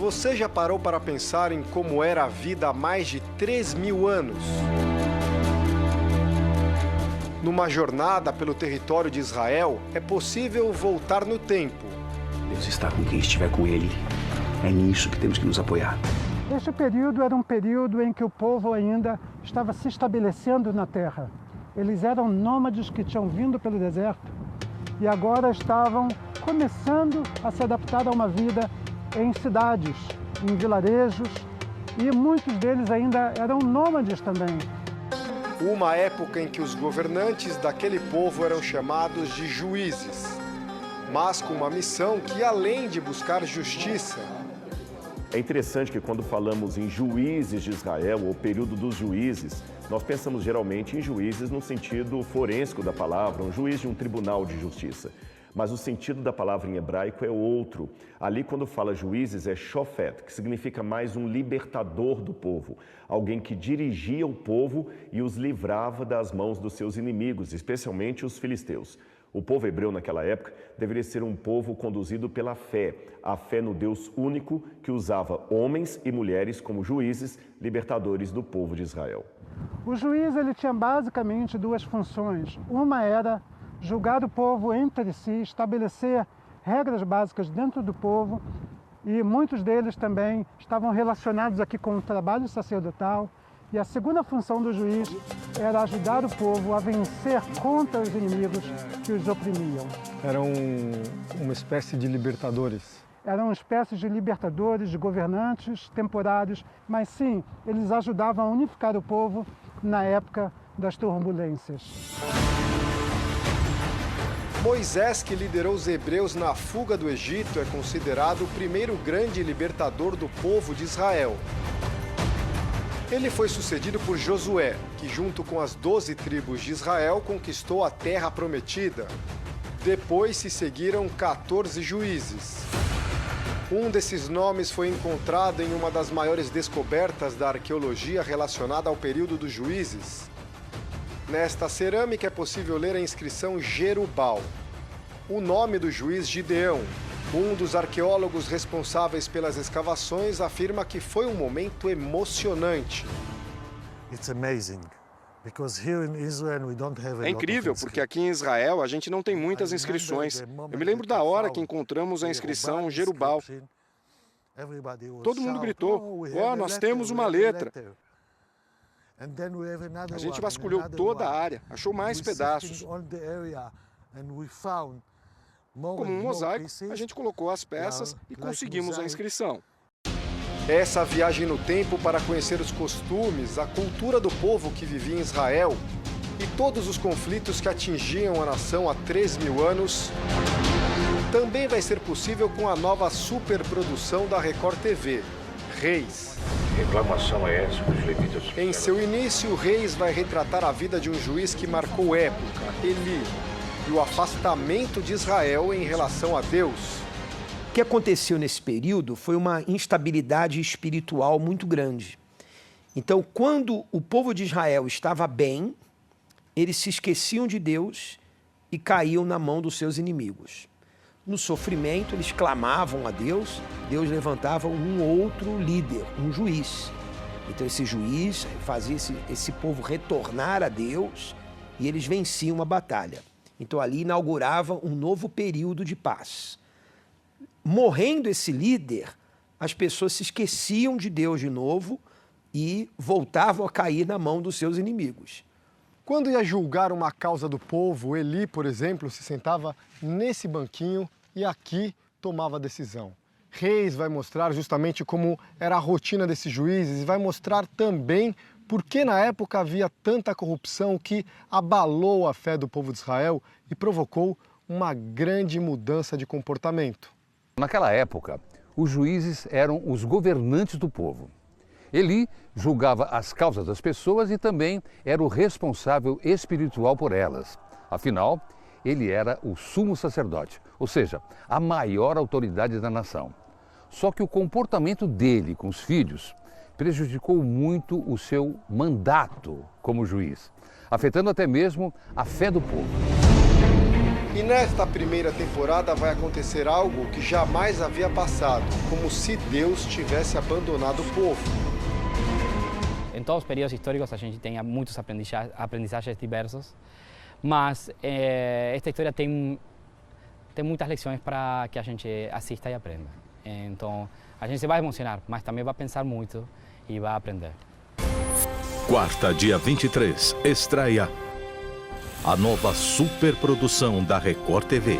Você já parou para pensar em como era a vida há mais de 3.000 anos? Numa jornada pelo território de Israel, é possível voltar no tempo. Deus está com quem estiver com Ele. É nisso que temos que nos apoiar. Este período era um período em que o povo ainda estava se estabelecendo na terra. Eles eram nômades que tinham vindo pelo deserto e agora estavam começando a se adaptar a uma vida em cidades, em vilarejos, e muitos deles ainda eram nômades também. Uma época em que os governantes daquele povo eram chamados de juízes, mas com uma missão que, além de buscar justiça... É interessante que quando falamos em juízes de Israel, ou período dos juízes, nós pensamos geralmente em juízes no sentido forênsico da palavra, um juiz de um tribunal de justiça. Mas o sentido da palavra em hebraico é outro. Ali, quando fala juízes, é shofet, que significa mais um libertador do povo. Alguém que dirigia o povo e os livrava das mãos dos seus inimigos, especialmente os filisteus. O povo hebreu naquela época deveria ser um povo conduzido pela fé, a fé no Deus único que usava homens e mulheres como juízes, libertadores do povo de Israel. O juiz ele tinha basicamente duas funções. Uma era julgar o povo entre si, estabelecer regras básicas dentro do povo, e muitos deles também estavam relacionados aqui com o trabalho sacerdotal. E a segunda função do juiz era ajudar o povo a vencer contra os inimigos que os oprimiam. Eram uma espécie de libertadores. Eram uma espécie de libertadores, de governantes temporários, mas sim, eles ajudavam a unificar o povo na época das turbulências. Moisés, que liderou os hebreus na fuga do Egito, é considerado o primeiro grande libertador do povo de Israel. Ele foi sucedido por Josué, que junto com as 12 tribos de Israel conquistou a terra prometida. Depois se seguiram 14 juízes. Um desses nomes foi encontrado em uma das maiores descobertas da arqueologia relacionada ao período dos juízes. Nesta cerâmica é possível ler a inscrição Jerubal, o nome do juiz Gideão. Um dos arqueólogos responsáveis pelas escavações afirma que foi um momento emocionante. É incrível, porque aqui em Israel a gente não tem muitas inscrições. Eu me lembro da hora que encontramos a inscrição Jerubal. Todo mundo gritou, nós temos uma letra. A gente vasculhou toda a área, achou mais pedaços. Como um mosaico, a gente colocou as peças e conseguimos a inscrição. Essa viagem no tempo para conhecer os costumes, a cultura do povo que vivia em Israel e todos os conflitos que atingiam a nação há 3.000 anos, também vai ser possível com a nova superprodução da Record TV, Reis. Reclamação é essa dos levitas? Em seu início, Reis vai retratar a vida de um juiz que marcou época, Eli, e o afastamento de Israel em relação a Deus. O que aconteceu nesse período foi uma instabilidade espiritual muito grande. Então, quando o povo de Israel estava bem, eles se esqueciam de Deus e caíam na mão dos seus inimigos. No sofrimento, eles clamavam a Deus, Deus levantava um outro líder, um juiz. Então, esse juiz fazia esse povo retornar a Deus e eles venciam a batalha. Então, ali inaugurava um novo período de paz. Morrendo esse líder, as pessoas se esqueciam de Deus de novo e voltavam a cair na mão dos seus inimigos. Quando ia julgar uma causa do povo, Eli, por exemplo, se sentava nesse banquinho e aqui tomava a decisão. Reis vai mostrar justamente como era a rotina desses juízes e vai mostrar também por que na época havia tanta corrupção que abalou a fé do povo de Israel e provocou uma grande mudança de comportamento. Naquela época, os juízes eram os governantes do povo. Eli julgava as causas das pessoas e também era o responsável espiritual por elas. Afinal, ele era o sumo sacerdote, ou seja, a maior autoridade da nação. Só que o comportamento dele com os filhos prejudicou muito o seu mandato como juiz, afetando até mesmo a fé do povo. E nesta primeira temporada vai acontecer algo que jamais havia passado, como se Deus tivesse abandonado o povo. Em todos os períodos históricos a gente tem muitos aprendizagens diversos, mas esta história tem muitas lições para que a gente assista e aprenda. Então a gente se vai emocionar, mas também vai pensar muito e vai aprender. Quarta, dia 23, estreia a nova superprodução da Record TV.